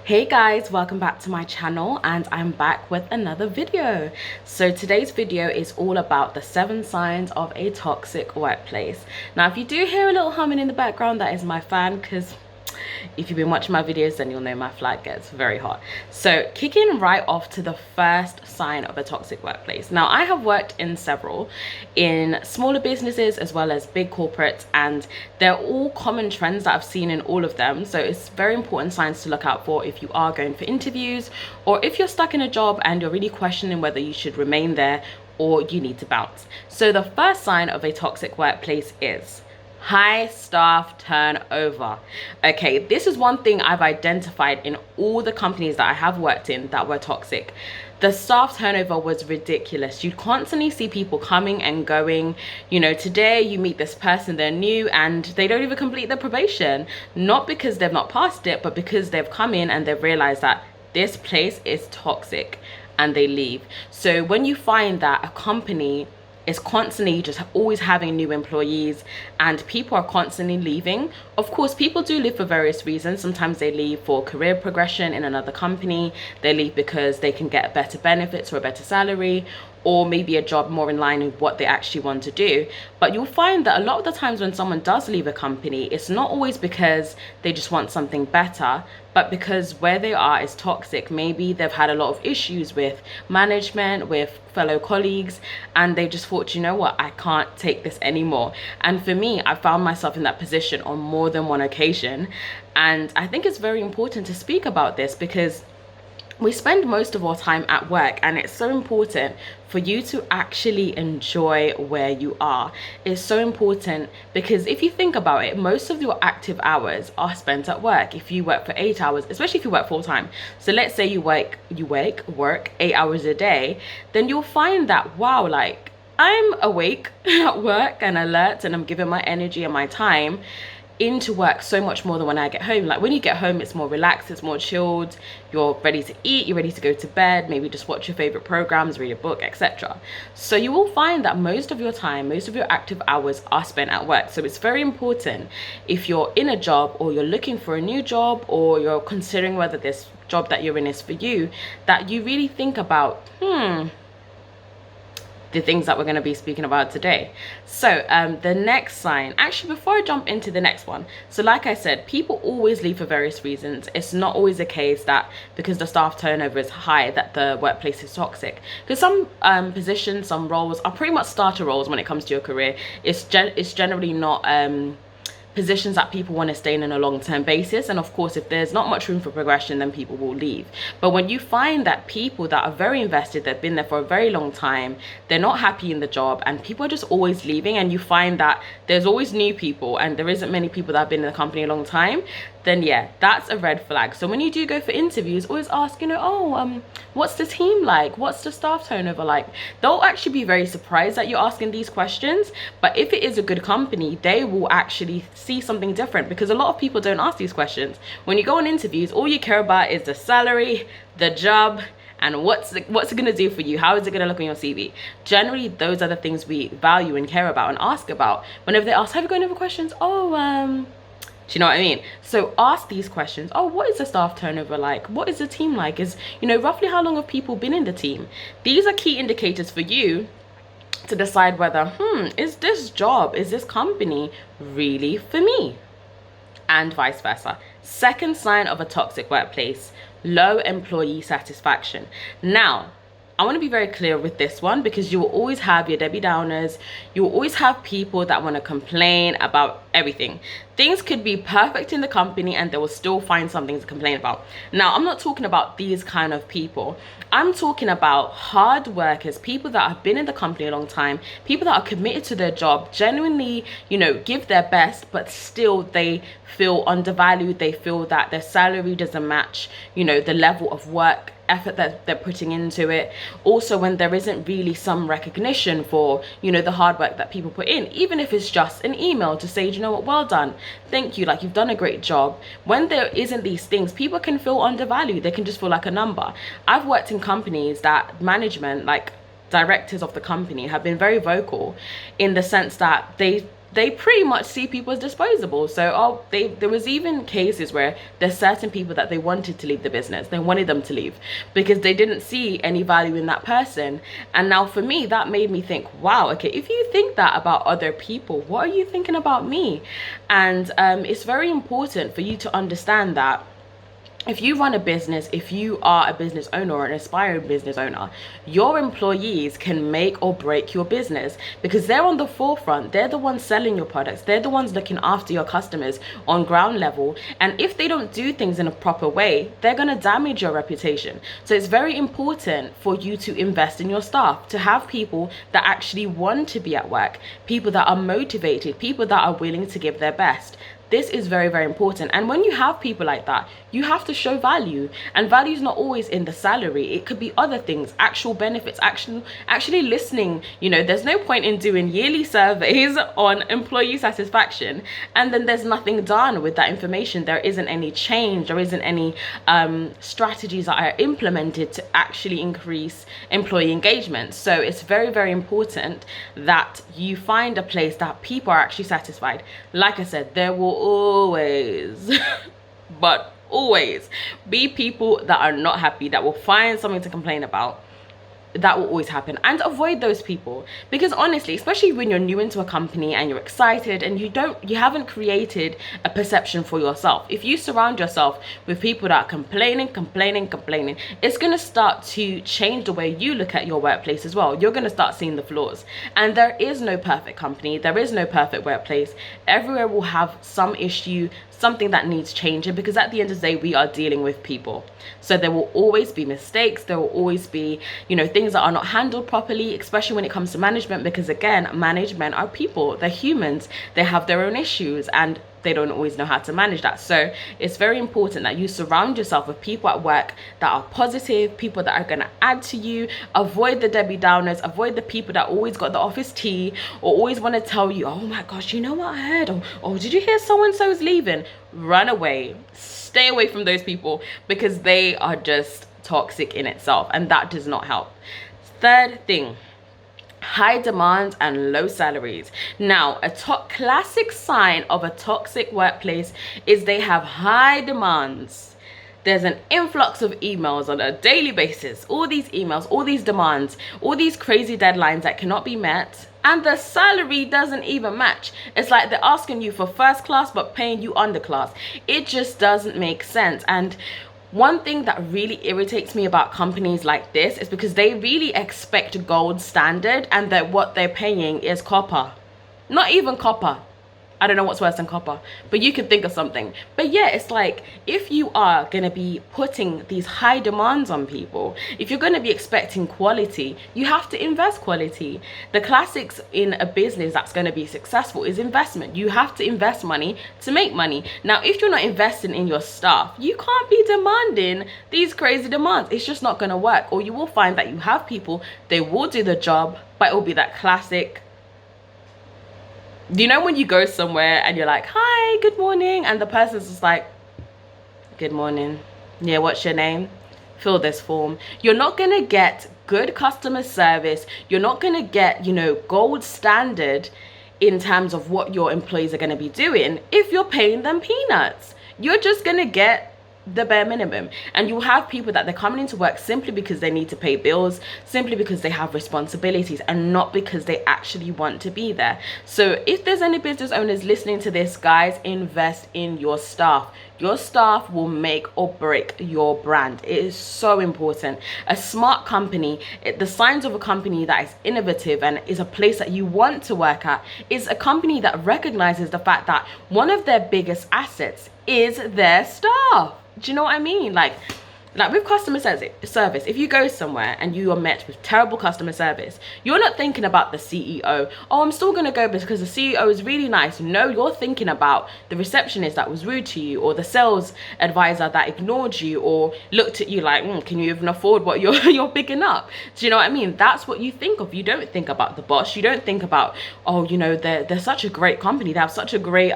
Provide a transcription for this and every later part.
Hey guys, welcome back to my channel and I'm back with another video. So today's video is all about the 7 signs of a toxic workplace. Now if you do hear a little humming in the background, that is my fan, because if you've been watching my videos then you'll know my flag gets very hot. So kicking right off to the first sign of a toxic workplace. Now I have worked in several, in smaller businesses as well as big corporates, and they're all common trends that I've seen in all of them. So it's very important signs to look out for if you are going for interviews, or if you're stuck in a job and you're really questioning whether you should remain there or you need to bounce. So the first sign of a toxic workplace is high staff turnover. Okay, this is one thing I've identified in all the companies that I have worked in that were toxic. The staff turnover was ridiculous. You'd constantly see people coming and going. You know, today you meet this person, they're new and they don't even complete their probation. Not because they've not passed it, but because they've come in and they've realized that this place is toxic and they leave. So when you find that a company is constantly just always having new employees and people are constantly leaving. Of course, people do leave for various reasons. Sometimes they leave for career progression in another company. They leave because they can get better benefits or a better salary, or maybe a job more in line with what they actually want to do. But you'll find that a lot of the times when someone does leave a company, it's not always because they just want something better, but because where they are is toxic. Maybe they've had a lot of issues with management, with fellow colleagues, and they just thought, you know what, I can't take this anymore. And for me, I found myself in that position on more than one occasion. And I think it's very important to speak about this because we spend most of our time at work, and it's so important for you to actually enjoy where you are. It's so important because if you think about it, most of your active hours are spent at work. If you work for 8 hours, especially if you work full time, so let's say you work 8 hours a day, then you'll find that, wow, like I'm awake at work and alert, and I'm giving my energy and my time into work so much more than when I get home. Like when you get home, it's more relaxed, it's more chilled, you're ready to eat, you're ready to go to bed, maybe just watch your favorite programs, read a book, etc. So you will find that most of your time, most of your active hours are spent at work. So it's very important, if you're in a job or you're looking for a new job, or you're considering whether this job that you're in is for you, that you really think about the things that we're going to be speaking about today. So the next sign, actually before I jump into the next one, so like I said, people always leave for various reasons. It's not always the case that because the staff turnover is high that the workplace is toxic, because some positions, some roles are pretty much starter roles when it comes to your career. It's generally not positions that people want to stay in on a long-term basis. And of course, if there's not much room for progression, then people will leave. But when you find that people that are very invested, they've been there for a very long time, they're not happy in the job, and people are just always leaving, and you find that there's always new people and there isn't many people that have been in the company a long time, then yeah, that's a red flag. So when you do go for interviews, always ask, you know, what's the team like? What's the staff turnover like? They'll actually be very surprised that you're asking these questions. But if it is a good company, they will actually see something different, because a lot of people don't ask these questions. When you go on interviews, all you care about is the salary, the job, and what's it going to do for you? How is it going to look on your CV? Generally, those are the things we value and care about and ask about. Whenever they ask, have you got any other questions? Do you know what I mean? So ask these questions. Oh, what is the staff turnover like? What is the team like? Is, you know, roughly how long have people been in the team? These are key indicators for you to decide whether, is this job, is this company really for me? And vice versa. Second sign of a toxic workplace, low employee satisfaction. Now, I want to be very clear with this one, because you will always have your Debbie Downers. You will always have people that want to complain about everything. Things could be perfect in the company and they will still find something to complain about. Now, I'm not talking about these kind of people. I'm talking about hard workers, people that have been in the company a long time, people that are committed to their job, genuinely, you know, give their best, but still they feel undervalued. They feel that their salary doesn't match, you know, the level of work effort that they're putting into it. Also, when there isn't really some recognition for, you know, the hard work that people put in, even if it's just an email to say, you know what, well done, thank you, like you've done a great job. When there isn't these things, people can feel undervalued. They can just feel like a number. I've worked in companies that management, like directors of the company, have been very vocal in the sense that they they pretty much see people as disposable. So there was even cases where there's certain people that they wanted to leave the business, they wanted them to leave because they didn't see any value in that person. And now for me, that made me think, wow, okay, if you think that about other people, what are you thinking about me? And it's very important for you to understand that if you run a business, if you are a business owner or an aspiring business owner, your employees can make or break your business because they're on the forefront. They're the ones selling your products. They're the ones looking after your customers on ground level. And if they don't do things in a proper way, they're going to damage your reputation. So it's very important for you to invest in your staff, to have people that actually want to be at work, people that are motivated, people that are willing to give their best. This is very, very important. And when you have people like that, you have to show value. And value is not always in the salary. It could be other things, actual benefits, actually listening. You know, there's no point in doing yearly surveys on employee satisfaction and then there's nothing done with that information. There isn't any change. There isn't any strategies that are implemented to actually increase employee engagement. So it's very, very important that you find a place that people are actually satisfied. Like I said, there will always but always be people that are not happy, that will find something to complain about. That will always happen, and avoid those people, because honestly, especially when you're new into a company and you're excited and you haven't created a perception for yourself. If you surround yourself with people that are complaining, it's going to start to change the way you look at your workplace as well. You're going to start seeing the flaws, and there is no perfect company, there is no perfect workplace. Everywhere will have some issue, something that needs changing, because at the end of the day, we are dealing with people. So there will always be mistakes, there will always be, you know, things that are not handled properly, especially when it comes to management, because again, management are people, they're humans, they have their own issues and they don't always know how to manage that. So it's very important that you surround yourself with people at work that are positive, people that are going to add to you. Avoid the Debbie Downers, avoid the people that always got the office tea or always want to tell you, oh my gosh, you know what I heard? Oh, did you hear so-and-so is leaving? Run away. Stay away from those people, because they are just toxic in itself, and that does not help. Third thing, high demand and low salaries. Now, a classic sign of a toxic workplace is they have high demands. There's an influx of emails on a daily basis, all these emails, all these demands, all these crazy deadlines that cannot be met, and the salary doesn't even match. It's like they're asking you for first class but paying you underclass. It just doesn't make sense. And one thing that really irritates me about companies like this is because they really expect gold standard, and that what they're paying is copper. Not even copper. I don't know what's worse than copper, but you can think of something. But yeah, it's like, if you are going to be putting these high demands on people, if you're going to be expecting quality, you have to invest quality. The classics in a business that's going to be successful is investment. You have to invest money to make money. Now, if you're not investing in your staff, you can't be demanding these crazy demands. It's just not going to work. Or you will find that you have people, they will do the job, but it will be that classic, you know, when you go somewhere and you're like, hi, good morning, and the person's just like, good morning, yeah, what's your name? Fill this form. You're not gonna get good customer service. You're not gonna get, you know, gold standard in terms of what your employees are gonna be doing if you're paying them peanuts. You're just gonna get the bare minimum, and you'll have people that they're coming into work simply because they need to pay bills, simply because they have responsibilities, and not because they actually want to be there. So if there's any business owners listening to this, guys, invest in your staff. Your staff will make or break your brand. It is so important. A smart company, the signs of a company that is innovative and is a place that you want to work at, is a company that recognizes the fact that one of their biggest assets is their staff. Do you know what I mean? Like with customer service, if you go somewhere and you are met with terrible customer service, you're not thinking about the CEO. Oh, I'm still going to go because the CEO is really nice. No, you're thinking about the receptionist that was rude to you, or the sales advisor that ignored you or looked at you like, can you even afford what you're picking up? Do you know what I mean? That's what you think of. You don't think about the boss. You don't think about, oh, you know, they're such a great company. They have such a great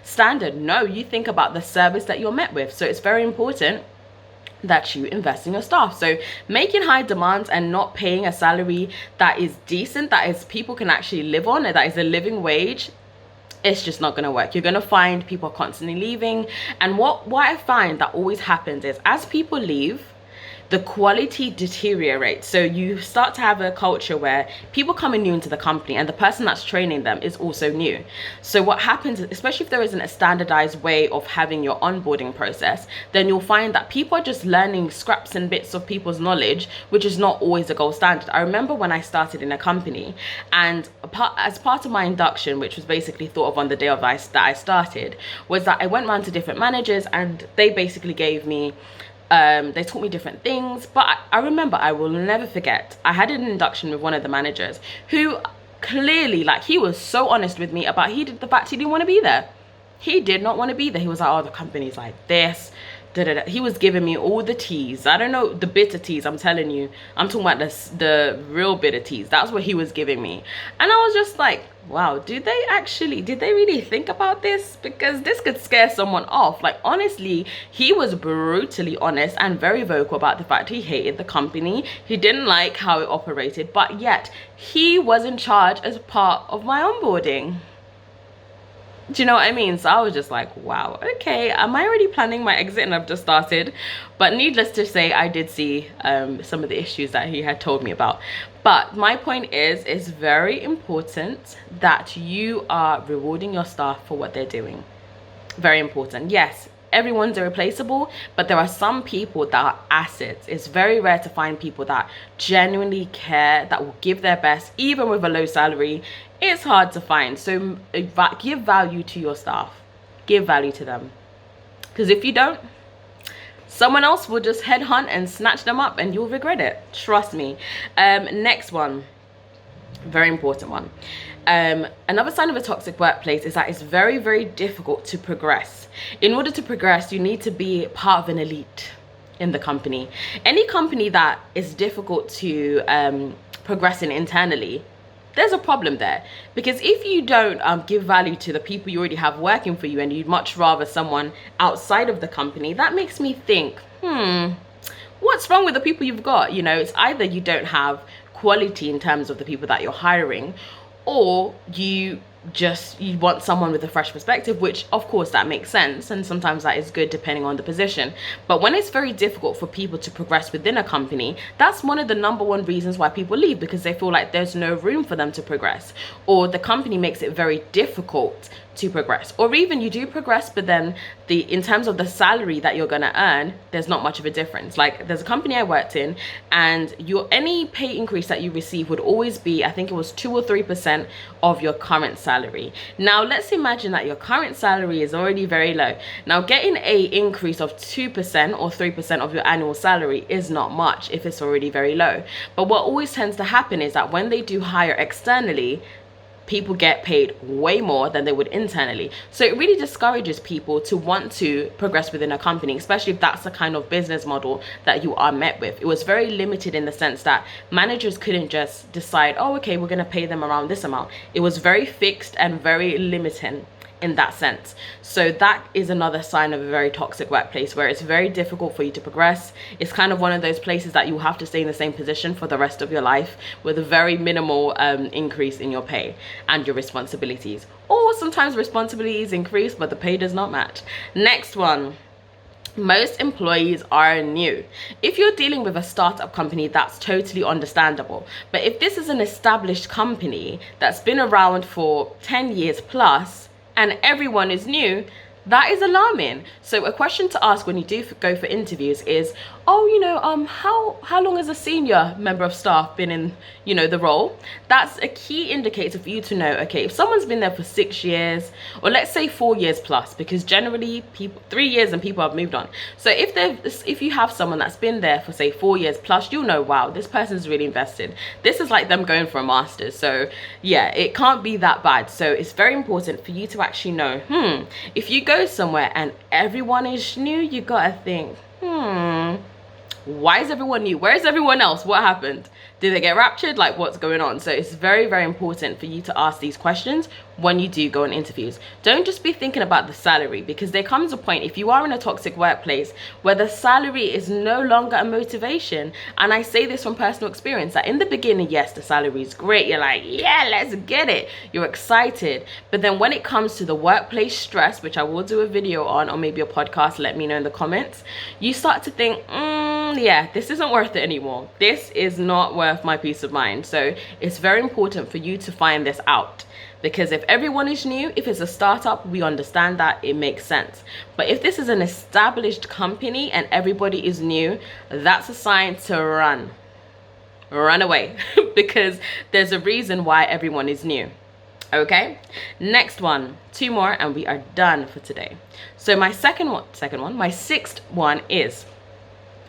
standard. No, you think about the service that you're met with. So it's very important that you invest in your staff. So making high demands and not paying a salary that is decent, that is people can actually live on, and that is a living wage, it's just not going to work. You're going to find people constantly leaving. And what I find that always happens is, as people leave, the quality deteriorates. So you start to have a culture where people coming new into the company and the person that's training them is also new. So what happens, especially if there isn't a standardized way of having your onboarding process, then you'll find that people are just learning scraps and bits of people's knowledge, which is not always a gold standard. I remember when I started in a company, and as part of my induction, which was basically thought of on the day of that I started, was that I went around to different managers and they basically gave me they taught me different things. But I remember, I will never forget, I had an induction with one of the managers who clearly, like, he was so honest with me about the fact he didn't want to be there. He did not want to be there. He was like, oh, the company's like this. He was giving me all the teas. I don't know, the bitter teas, I'm telling you. I'm talking about the real bitter teas. That's what he was giving me. And I was just like, wow, did they really think about this? Because this could scare someone off. Like, honestly, he was brutally honest and very vocal about the fact he hated the company. He didn't like how it operated, but yet he was in charge as part of my onboarding. Do you know what I mean? So I was just like, wow, okay, am I already planning my exit and I've just started? But needless to say, I did see some of the issues that he had told me about. But my point is, it's very important that you are rewarding your staff for what they're doing. Very important. Yes, everyone's irreplaceable, but there are some people that are assets. It's very rare to find people that genuinely care, that will give their best, even with a low salary. It's hard to find. So give value to your staff. Give value to them. Because if you don't, someone else will just headhunt and snatch them up and you'll regret it. Trust me. Next one. Very important one. Another sign of a toxic workplace is that it's very, very difficult to progress. In order to progress, you need to be part of an elite in the company. Any company that is difficult to progress in internally, there's a problem there. Because if you don't give value to the people you already have working for you and you'd much rather someone outside of the company, that makes me think, what's wrong with the people you've got? You know, it's either you don't have quality in terms of the people that you're hiring, or you want someone with a fresh perspective, which of course that makes sense, and sometimes that is good depending on the position. But when it's very difficult for people to progress within a company, that's one of the #1 reasons why people leave, because they feel like there's no room for them to progress, or the company makes it very difficult to progress. Or even you do progress, but then in terms of the salary that you're going to earn, there's not much of a difference. Like, there's a company I worked in, and any pay increase that you receive would always be, I think it was 2 or 3% of your current salary. Now let's imagine that your current salary is already very low. Now getting a increase of 2% or 3% of your annual salary is not much if it's already very low. But what always tends to happen is that when they do hire externally, people get paid way more than they would internally. So it really discourages people to want to progress within a company, especially if that's the kind of business model that you are met with. It was very limited in the sense that managers couldn't just decide, oh, okay, we're going to pay them around this amount. It was very fixed and very limiting in that sense. So that is another sign of a very toxic workplace, where it's very difficult for you to progress. It's kind of one of those places that you have to stay in the same position for the rest of your life with a very minimal increase in your pay and your responsibilities. Or sometimes responsibilities increase, but the pay does not match. Next one. Most employees are new. If you're dealing with a startup company, that's totally understandable. But if this is an established company that's been around for 10 years plus, and everyone is new, that is alarming. So a question to ask when you do go for interviews is, oh, you know, how long has a senior member of staff been in, you know, the role? That's a key indicator for you to know, okay, if someone's been there for 6 years, or let's say 4 years plus, because generally 3 years and people have moved on. So if you have someone that's been there for say 4 years plus, you'll know, wow, this person's really invested. This is like them going for a master's. So yeah, it can't be that bad. So it's very important for you to actually know, if you go somewhere and everyone is new, you gotta think, why is everyone new? Where is everyone else? What happened? Did they get raptured? Like, what's going on? So it's very, very important for you to ask these questions when you do go on interviews. Don't just be thinking about the salary, because there comes a point, if you are in a toxic workplace, where the salary is no longer a motivation. And I say this from personal experience, that in the beginning, yes, the salary is great. You're like, yeah, let's get it. You're excited. But then when it comes to the workplace stress, which I will do a video on, or maybe a podcast, let me know in the comments, you start to think, yeah, this isn't worth it anymore. This is not worth my peace of mind. So it's very important for you to find this out. Because if everyone is new, if it's a startup, we understand that, it makes sense. But if this is an established company and everybody is new, that's a sign to run. Run away. Because there's a reason why everyone is new. Okay, next one, 2 more and we are done for today. So my my sixth one is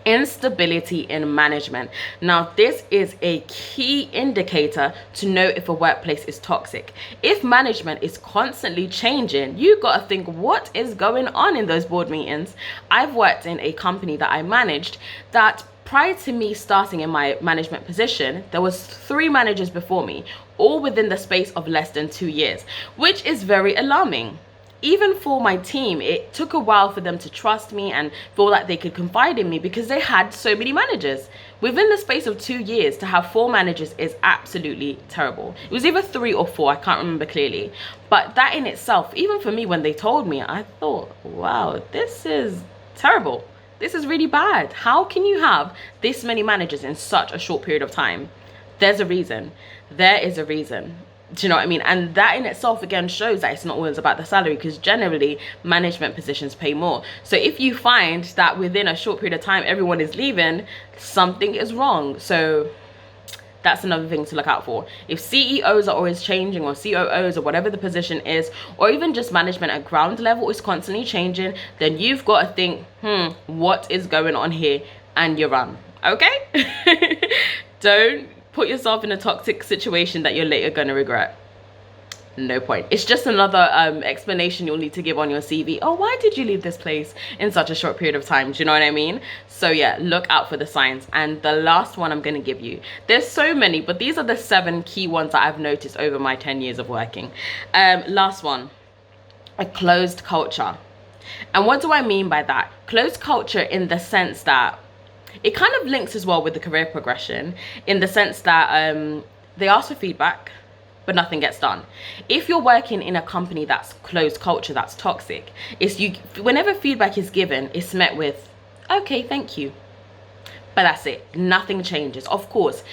instability in management. Now this is a key indicator to know if a workplace is toxic. If management is constantly changing, you gotta think, what is going on in those board meetings? I've worked in a company that I managed that prior to me starting in my management position, there was 3 managers before me, all within the space of less than 2 years, which is very alarming. Even for my team, it took a while for them to trust me and feel like they could confide in me, because they had so many managers. Within the space of 2 years, to have 4 managers is absolutely terrible. It was either 3 or 4, I can't remember clearly. But that in itself, even for me, when they told me, I thought, wow, this is terrible. This is really bad. How can you have this many managers in such a short period of time? There's a reason. There is a reason. Do you know what I mean? And that in itself again shows that it's not always about the salary, because generally management positions pay more. So if you find that within a short period of time everyone is leaving, something is wrong. So that's another thing to look out for. If CEOs are always changing, or COOs, or whatever the position is, or even just management at ground level is constantly changing, then you've got to think, what is going on here? And you run. Okay? Don't put yourself in a toxic situation that you're later gonna regret. No point. It's just another explanation you'll need to give on your CV. Oh, why did you leave this place in such a short period of time? Do you know what I mean? So yeah, look out for the signs. And the last one I'm gonna give you, there's so many, but these are the 7 key ones that I've noticed over my 10 years of working. Last one, a closed culture. And what do I mean by that? Closed culture in the sense that it kind of links as well with the career progression, in the sense that they ask for feedback, but nothing gets done. If you're working in a company that's closed culture, that's toxic, whenever feedback is given, it's met with, okay, thank you. But that's it. Nothing changes. Of course,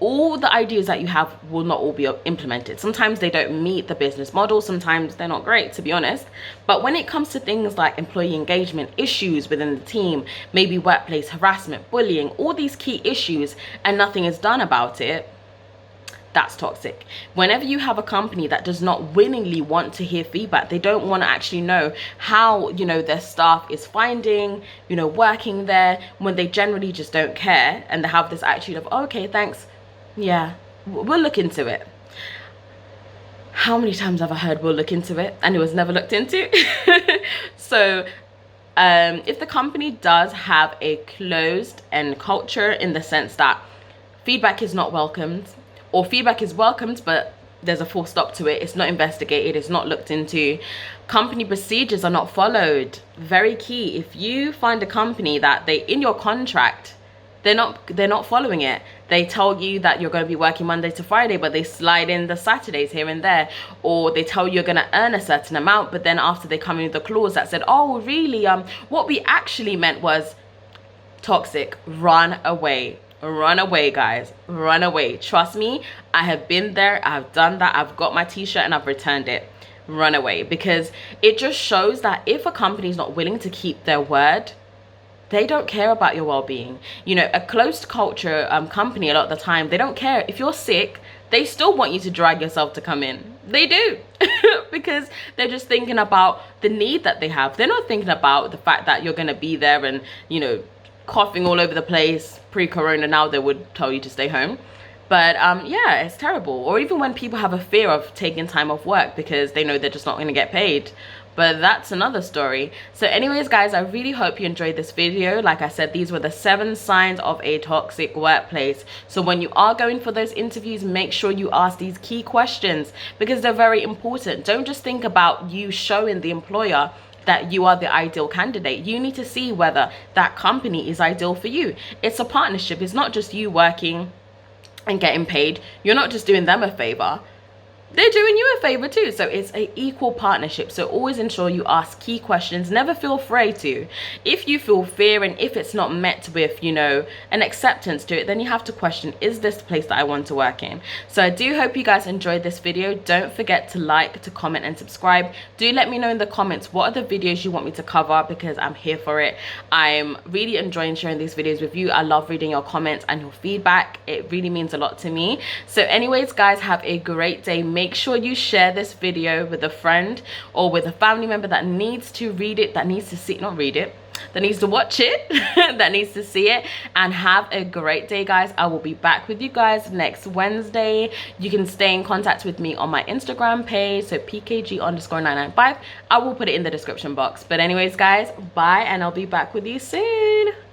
all the ideas that you have will not all be implemented. Sometimes they don't meet the business model. Sometimes they're not great, to be honest. But when it comes to things like employee engagement, issues within the team, maybe workplace harassment, bullying, all these key issues, and nothing is done about it, that's toxic. Whenever you have a company that does not willingly want to hear feedback, they don't want to actually know how, their staff is finding, working there, when they generally just don't care, and they have this attitude of, okay, thanks, yeah, we'll look into it. How many times have I heard we'll look into it and it was never looked into? So if the company does have a closed end culture, in the sense that feedback is not welcomed, or feedback is welcomed but there's a full stop to it, it's not investigated, it's not looked into, company procedures are not followed. Very key. If you find a company that in your contract, they're not following it. They tell you that you're going to be working Monday to Friday, but they slide in the Saturdays here and there, or they tell you you're going to earn a certain amount, but then after they come in with the clause that said, oh really, what we actually meant was toxic. Run away. Run away, guys. Run away. Trust me, I have been there, I have done that, I've got my t-shirt and I've returned it. Run away, because it just shows that if a company is not willing to keep their word, they don't care about your well-being. A closed culture company, a lot of the time, they don't care. If you're sick, they still want you to drag yourself to come in. They do. Because they're just thinking about the need that they have. They're not thinking about the fact that you're going to be there and, coughing all over the place. Pre-corona, now they would tell you to stay home. But yeah, it's terrible. Or even when people have a fear of taking time off work because they know they're just not going to get paid. but that's another story. So anyways guys, I really hope you enjoyed this video. Like I said, these were the 7 signs of a toxic workplace. So when you are going for those interviews, make sure you ask these key questions because they're very important. Don't just think about you showing the employer that you are the ideal candidate. You need to see whether that company is ideal for you. It's a partnership. It's not just you working and getting paid. You're not just doing them a favor, they're doing you a favor too. So it's an equal partnership. So always ensure you ask key questions. Never feel afraid to. If you feel fear and if it's not met with, you know, an acceptance to it, then you have to question, is this the place that I want to work in? So I do hope you guys enjoyed this video. Don't forget to like, to comment and subscribe. Do let me know in the comments what are the videos you want me to cover, because I'm here for it. I'm really enjoying sharing these videos with you. I love reading your comments and your feedback. It really means a lot to me. So anyways guys, have a great day. Make sure you share this video with a friend or with a family member that needs to read it, that needs to see, not read it, that needs to watch it, that needs to see it. And have a great day guys. I will be back with you guys next Wednesday. You can stay in contact with me on my Instagram page, so pkg_995. I will put it in the description box. But anyways guys, bye, and I'll be back with you soon.